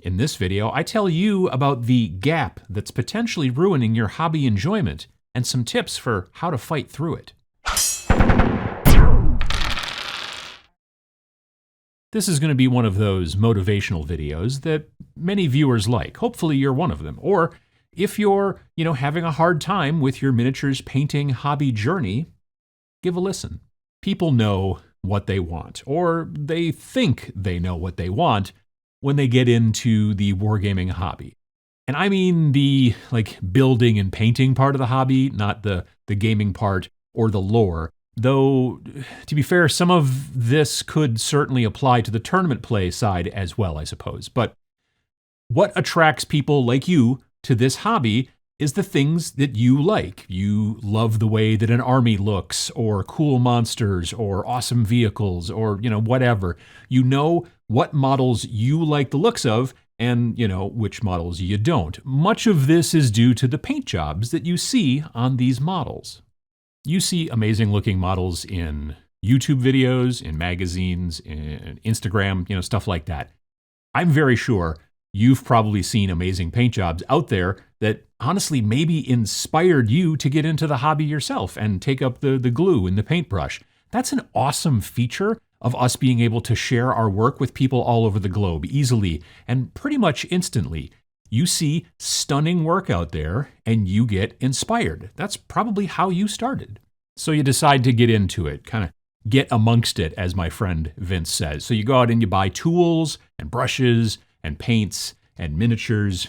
In this video, I tell you about the gap that's potentially ruining your hobby enjoyment and some tips for how to fight through it. This is going to be one of those motivational videos that many viewers like. Hopefully you're one of them. Or if you're, having a hard time with your miniatures painting hobby journey, give a listen. People know what they want, or they think they know what they want when they get into the wargaming hobby. And I mean the building and painting part of the hobby, not the gaming part or the lore. Though, to be fair, some of this could certainly apply to the tournament play side as well, I suppose. But what attracts people like you to this hobby is the things that you like. You love the way that an army looks, or cool monsters, or awesome vehicles, or, whatever. You know what models you like the looks of, and, which models you don't. Much of this is due to the paint jobs that you see on these models. You see amazing looking models in YouTube videos, in magazines, in Instagram, stuff like that. I'm very sure you've probably seen amazing paint jobs out there that honestly maybe inspired you to get into the hobby yourself and take up the glue and the paintbrush. That's an awesome feature of us being able to share our work with people all over the globe easily and pretty much instantly. You see stunning work out there and you get inspired. That's probably how you started. So you decide to get into it, kind of get amongst it, as my friend Vince says. So you go out and you buy tools and brushes and paints and miniatures.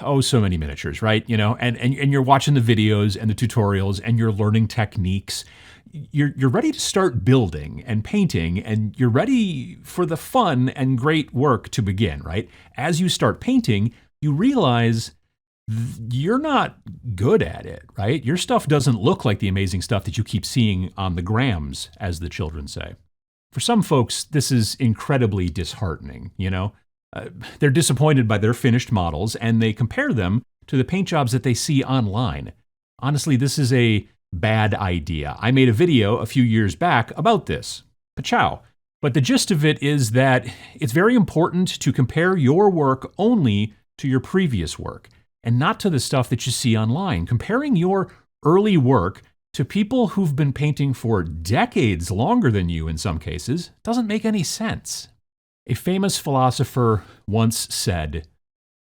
Oh, so many miniatures, right? And you're watching the videos and the tutorials and you're learning techniques. You're ready to start building and painting, and you're ready for the fun and great work to begin, right? As you start painting, you realize you're not good at it, right? Your stuff doesn't look like the amazing stuff that you keep seeing on the grams, as the children say. For some folks, this is incredibly disheartening, They're disappointed by their finished models, and they compare them to the paint jobs that they see online. Honestly, this is a bad idea. I made a video a few years back about this. Pachow. But the gist of it is that it's very important to compare your work only to your previous work, and not to the stuff that you see online. Comparing your early work to people who've been painting for decades longer than you in some cases doesn't make any sense. A famous philosopher once said,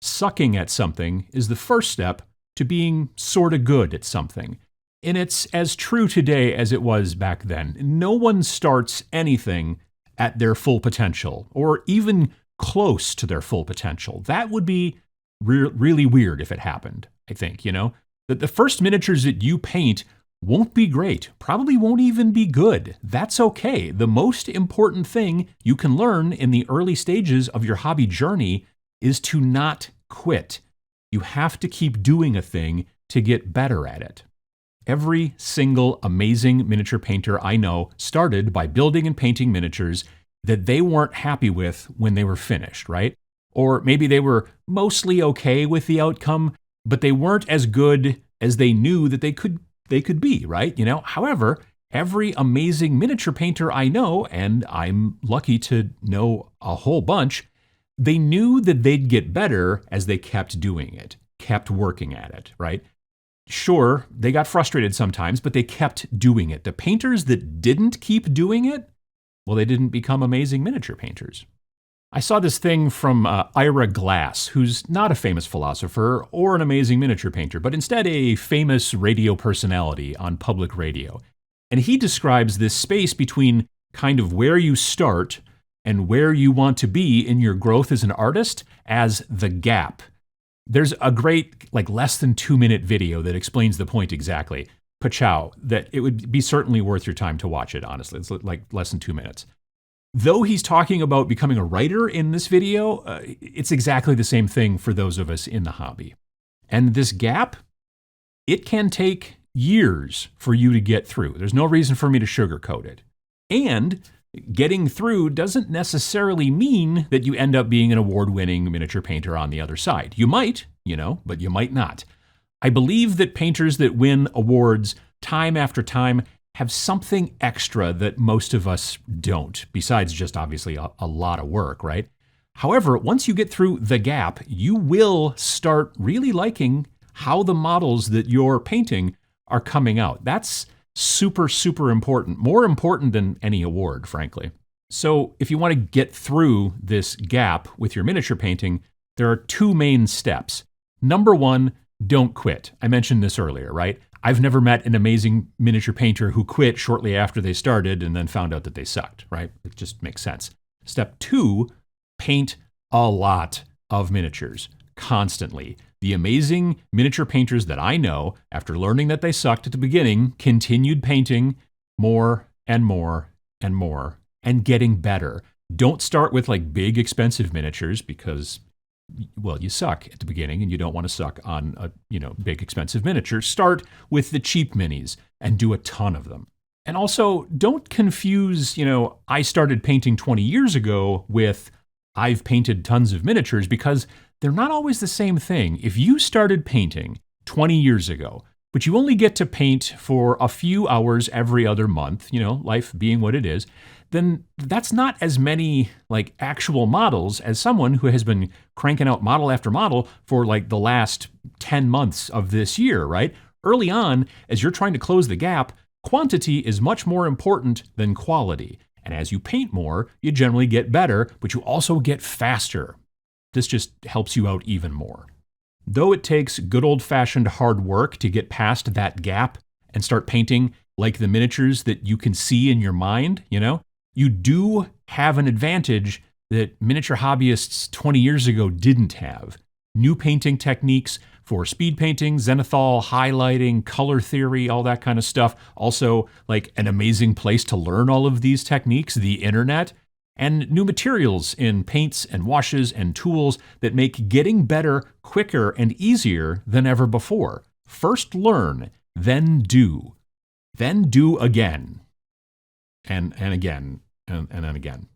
"Sucking at something is the first step to being sorta good at something." And it's as true today as it was back then. No one starts anything at their full potential, or even close to their full potential. That would be really weird if it happened, I think, That the first miniatures that you paint won't be great, probably won't even be good. That's okay. The most important thing you can learn in the early stages of your hobby journey is to not quit. You have to keep doing a thing to get better at it. Every single amazing miniature painter I know started by building and painting miniatures that they weren't happy with when they were finished, right? Or maybe they were mostly okay with the outcome, but they weren't as good as they knew that they could be, right? However, every amazing miniature painter I know, and I'm lucky to know a whole bunch, they knew that they'd get better as they kept doing it, kept working at it, right? Sure, they got frustrated sometimes, but they kept doing it. The painters that didn't keep doing it, well, they didn't become amazing miniature painters. I saw this thing from Ira Glass, who's not a famous philosopher or an amazing miniature painter, but instead a famous radio personality on public radio. And he describes this space between kind of where you start and where you want to be in your growth as an artist as the gap. There's a great, less than 2-minute video that explains the point exactly. Pachow, that it would be certainly worth your time to watch it, honestly. It's less than 2 minutes. Though he's talking about becoming a writer in this video, it's exactly the same thing for those of us in the hobby. And this gap, it can take years for you to get through. There's no reason for me to sugarcoat it. And getting through doesn't necessarily mean that you end up being an award-winning miniature painter on the other side. You might, but you might not. I believe that painters that win awards time after time have something extra that most of us don't, besides just obviously a lot of work, right? However, once you get through the gap, you will start really liking how the models that you're painting are coming out. That's super, super important. More important than any award, frankly. So if you want to get through this gap with your miniature painting, there are two main steps. Number one, don't quit. I mentioned this earlier, right? I've never met an amazing miniature painter who quit shortly after they started and then found out that they sucked, right? It just makes sense. Step two, paint a lot of miniatures constantly. The amazing miniature painters that I know, after learning that they sucked at the beginning, continued painting more and more and more and getting better. Don't start with like big expensive miniatures because, well, you suck at the beginning and you don't want to suck on a, big expensive miniature. Start with the cheap minis and do a ton of them. And also don't confuse, I started painting 20 years ago with I've painted tons of miniatures, because they're not always the same thing. If you started painting 20 years ago, but you only get to paint for a few hours every other month, life being what it is, then that's not as many like actual models as someone who has been cranking out model after model for like the last 10 months of this year, right? Early on, as you're trying to close the gap, quantity is much more important than quality. And as you paint more, you generally get better, but you also get faster. This just helps you out even more. Though it takes good old-fashioned hard work to get past that gap and start painting like the miniatures that you can see in your mind, you do have an advantage that miniature hobbyists 20 years ago didn't have. New painting techniques for speed painting, zenithal, highlighting, color theory, all that kind of stuff. Also, like an amazing place to learn all of these techniques, the internet, and new materials in paints and washes and tools that make getting better quicker and easier than ever before. First learn, then do. Then do again. And again. And then again.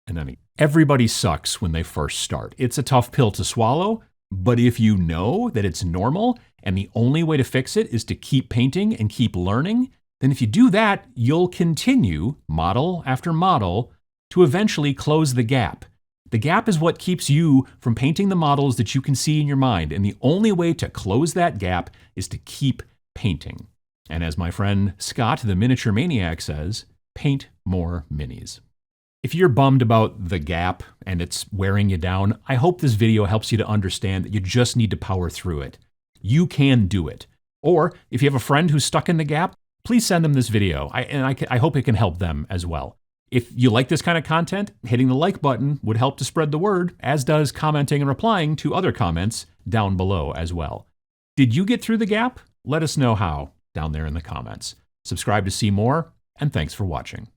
And then again. Everybody sucks when they first start. It's a tough pill to swallow, but if you know that it's normal and the only way to fix it is to keep painting and keep learning, then if you do that, you'll continue, model after model, to eventually close the gap. The gap is what keeps you from painting the models that you can see in your mind, and the only way to close that gap is to keep painting. And as my friend Scott, the Miniature Maniac, says, paint more minis. If you're bummed about the gap and it's wearing you down, I hope this video helps you to understand that you just need to power through it. You can do it. Or if you have a friend who's stuck in the gap, please send them this video. I hope it can help them as well. If you like this kind of content, hitting the like button would help to spread the word, as does commenting and replying to other comments down below as well. Did you get through the gap? Let us know how down there in the comments. Subscribe to see more, and thanks for watching.